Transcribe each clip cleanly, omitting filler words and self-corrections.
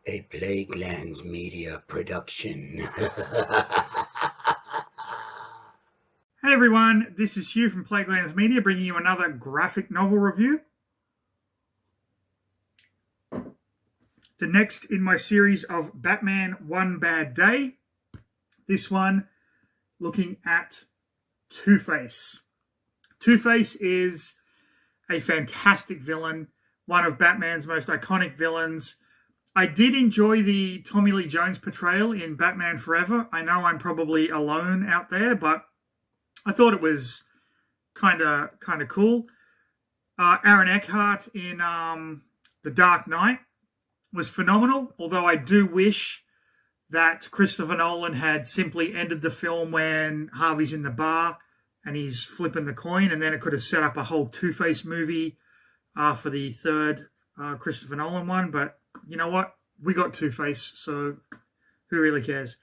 A Plaguelands Media production. Hey everyone, this is Hugh from Plaguelands Media bringing you another graphic novel review. The next in my series of Batman One Bad Day. This one looking at Two-Face. Two-Face is a fantastic villain, one of Batman's most iconic villains. I did enjoy the Tommy Lee Jones portrayal in Batman Forever. I know I'm probably alone out there, but I thought it was kind of cool. Aaron Eckhart in The Dark Knight was phenomenal, although I do wish that Christopher Nolan had simply ended the film when Harvey's in the bar and he's flipping the coin, and then it could have set up a whole Two-Face movie for the third Christopher Nolan one. But you know what? We got Two-Face, so who really cares?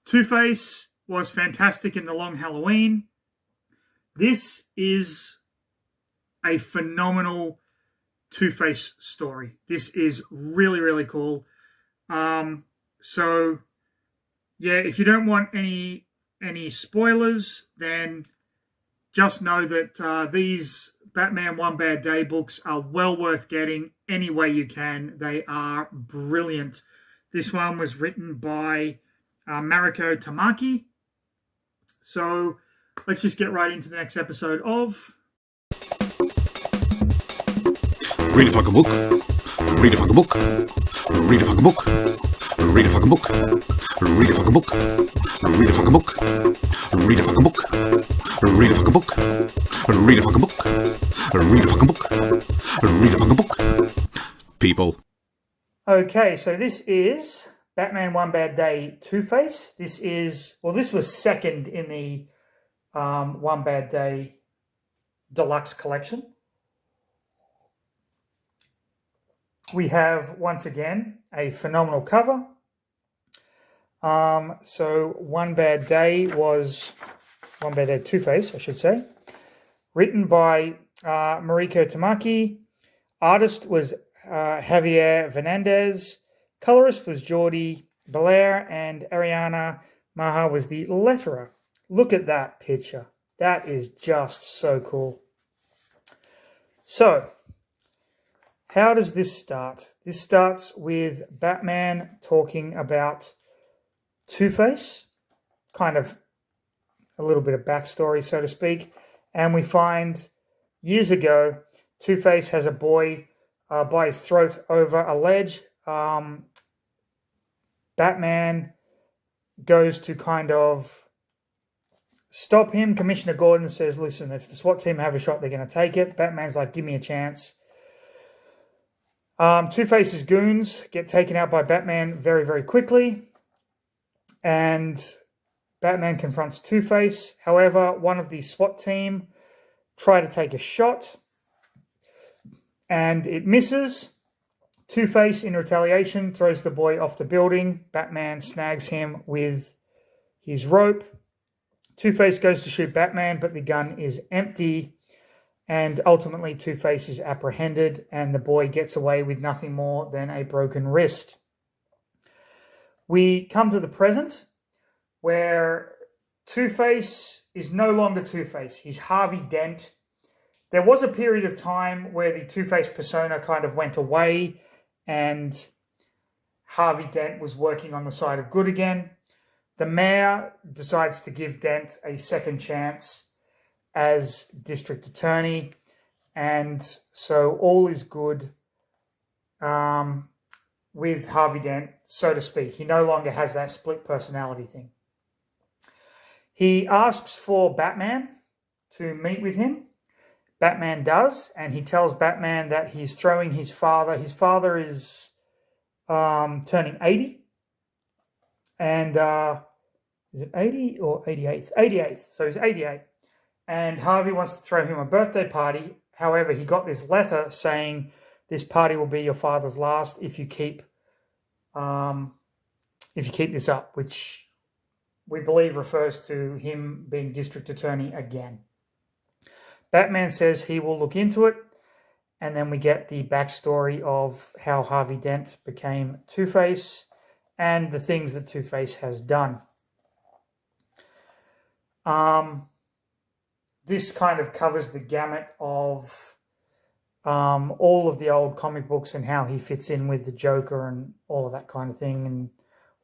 Two-Face was fantastic in The Long Halloween. This is a phenomenal Two-Face story. This is really, really cool. So, yeah, if you don't want any spoilers, then just know that these Batman One Bad Day books are well worth getting any way you can. They are brilliant. This one was written by Mariko Tamaki. So let's just get right into the next episode of... Read a fucking book. Read a fucking book. Read a fucking book. Read a fucking book. Read a fucking book. Read a fucking book. Read a fucking book. Read a fucking book. Read a fucking book. Read a fucking book. Read a fucking book. People. Okay, so this is Batman One Bad Day Two-Face. This was second in the One Bad Day Deluxe Collection. We have, once again, a phenomenal cover. So One Bad Day Two-Face, I should say. Written by Mariko Tamaki. Artist was Javier Fernandez. Colorist was Jordi Belair, and Ariana Maha was the letterer. Look at that picture. That is just so cool. So, how does this start? This starts with Batman talking about Two-Face, kind of a little bit of backstory, so to speak. And we find years ago, Two-Face has a boy by his throat over a ledge. Batman goes to kind of stop him. Commissioner Gordon says, listen, if the SWAT team have a shot, they're going to take it. Batman's like, give me a chance. Two-Face's goons get taken out by Batman very, very quickly. And Batman confronts Two-Face. However, one of the SWAT team try to take a shot, and it misses. Two-Face, in retaliation, throws the boy off the building. Batman snags him with his rope. Two-Face goes to shoot Batman, but the gun is empty. And ultimately, Two-Face is apprehended, and the boy gets away with nothing more than a broken wrist. We come to the present, where Two-Face is no longer Two-Face. He's Harvey Dent. There was a period of time where the Two-Face persona kind of went away, and Harvey Dent was working on the side of good again. The mayor decides to give Dent a second chance as district attorney, and so all is good with Harvey Dent, so to speak. He no longer has that split personality thing. He asks for Batman to meet with him. Batman does, and he tells Batman that he's throwing his father. His father is turning 80, and is it 80 or 88th? 88th, so he's 88. And Harvey wants to throw him a birthday party. However, he got this letter saying this party will be your father's last if you keep this up, which we believe refers to him being district attorney again. Batman says he will look into it, And then we get the backstory of how Harvey Dent became Two-Face and the things that Two-Face has done. This kind of covers the gamut of all of the old comic books and how he fits in with the Joker and all of that kind of thing and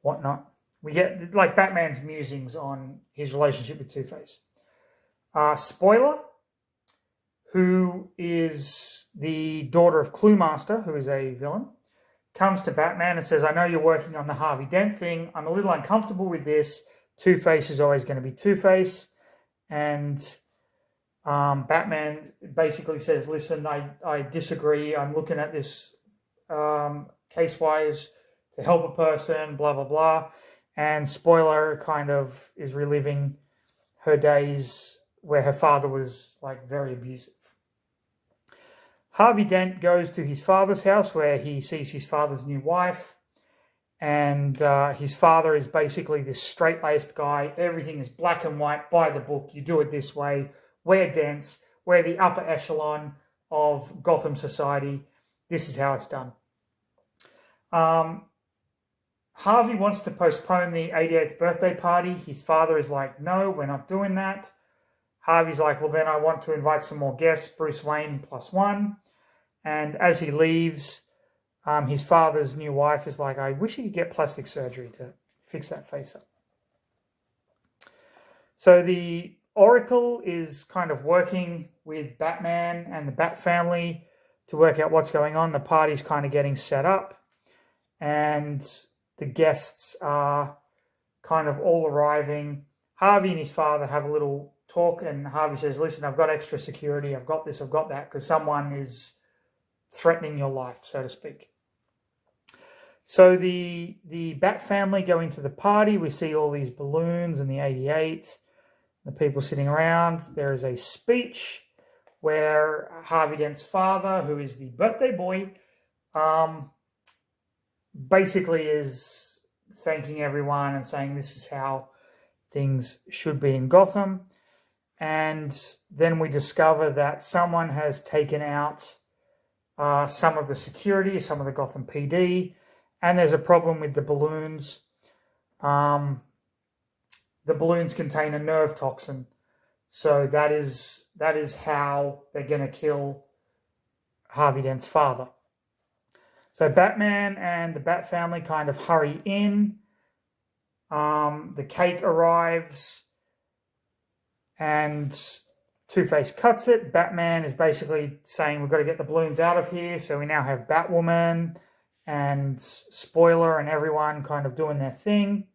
whatnot. We get like Batman's musings on his relationship with Two-Face. Spoiler, who is the daughter of Cluemaster, who is a villain, comes to Batman and says, I know you're working on the Harvey Dent thing. I'm a little uncomfortable with this. Two-Face is always going to be Two-Face. And Batman basically says, listen, I disagree. I'm looking at this case-wise to help a person, blah, blah, blah. And Spoiler kind of is reliving her days where her father was like very abusive. Harvey Dent goes to his father's house where he sees his father's new wife. And his father is basically this straight-laced guy. Everything is black and white, by the book. You do it this way. We're Dents. We're the upper echelon of Gotham society. This is how it's done. Harvey wants to postpone the 88th birthday party. His father is like, no, we're not doing that. Harvey's like, well, then I want to invite some more guests, Bruce Wayne +1. And as he leaves, his father's new wife is like, I wish he could get plastic surgery to fix that face up. So the Oracle is kind of working with Batman and the Bat family to work out what's going on. The party's kind of getting set up. And the guests are kind of all arriving. Harvey and his father have a little talk, and Harvey says, listen, I've got extra security. I've got this, I've got that, because someone is threatening your life, so to speak. So the Bat family go into the party. We see all these balloons and the 88, the people sitting around. There is a speech where Harvey Dent's father, who is the birthday boy, basically is thanking everyone and saying this is how things should be in Gotham. And then we discover that someone has taken out some of the security, some of the Gotham PD, and there's a problem with the balloons. The balloons contain a nerve toxin. So that is how they're going to kill Harvey Dent's father. So Batman and the Bat family kind of hurry in. The cake arrives and Two-Face cuts it. Batman is basically saying we've got to get the balloons out of here. So we now have Batwoman and Spoiler and everyone kind of doing their thing.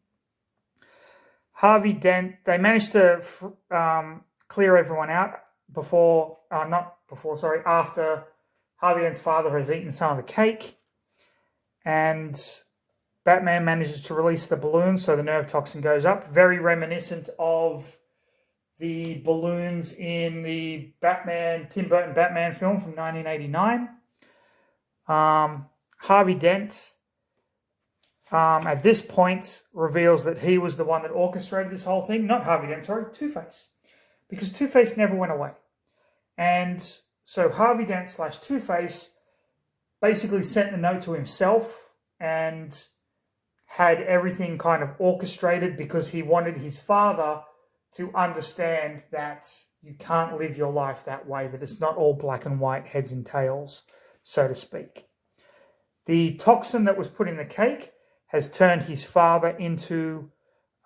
Harvey Dent, they managed to clear everyone out after Harvey Dent's father has eaten some of the cake. And Batman manages to release the balloons, so the nerve toxin goes up. Very reminiscent of the balloons in the Tim Burton Batman film from 1989. Harvey Dent, at this point, reveals that he was the one that orchestrated this whole thing. Not Harvey Dent, sorry, Two-Face. Because Two-Face never went away. And so Harvey Dent / Two-Face basically sent the note to himself and had everything kind of orchestrated because he wanted his father to understand that you can't live your life that way, that it's not all black and white, heads and tails, so to speak. The toxin that was put in the cake has turned his father into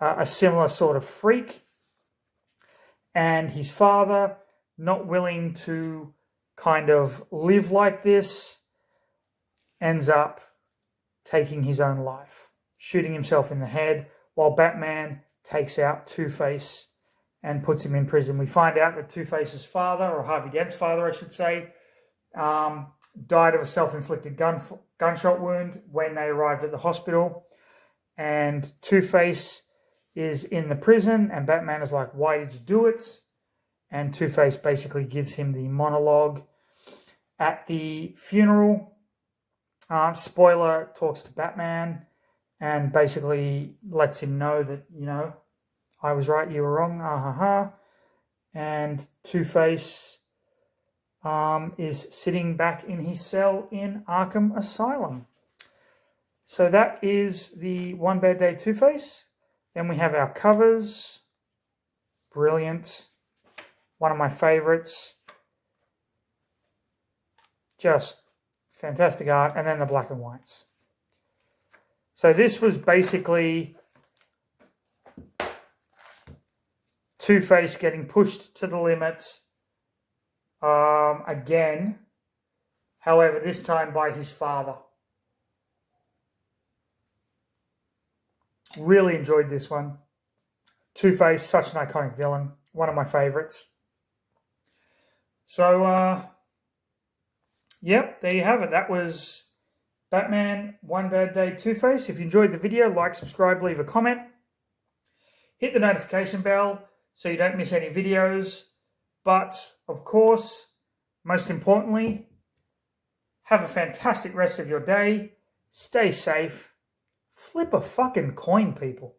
a similar sort of freak. And his father, not willing to kind of live like this, ends up taking his own life, shooting himself in the head, while Batman takes out Two-Face and puts him in prison. We find out that Two-Face's father, or Harvey Dent's father, I should say, died of a self-inflicted gunshot wound when they arrived at the hospital. And Two-Face is in the prison, and Batman is like, why did you do it? And Two-Face basically gives him the monologue. At the funeral, Spoiler talks to Batman and basically lets him know that, I was right, you were wrong, And Two-Face is sitting back in his cell in Arkham Asylum. So that is the One Bad Day Two-Face. Then we have our covers. Brilliant. One of my favorites. Just fantastic art. And then the black and whites. So this was basically Two-Face getting pushed to the limit again. However, this time by his father. Really enjoyed this one. Two-Face, such an iconic villain. One of my favorites. So, yep, there you have it. That was Batman One Bad Day Two-Face. If you enjoyed the video, like, subscribe, leave a comment. Hit the notification bell so you don't miss any videos. But, of course, most importantly, have a fantastic rest of your day. Stay safe. Flip a fucking coin, people.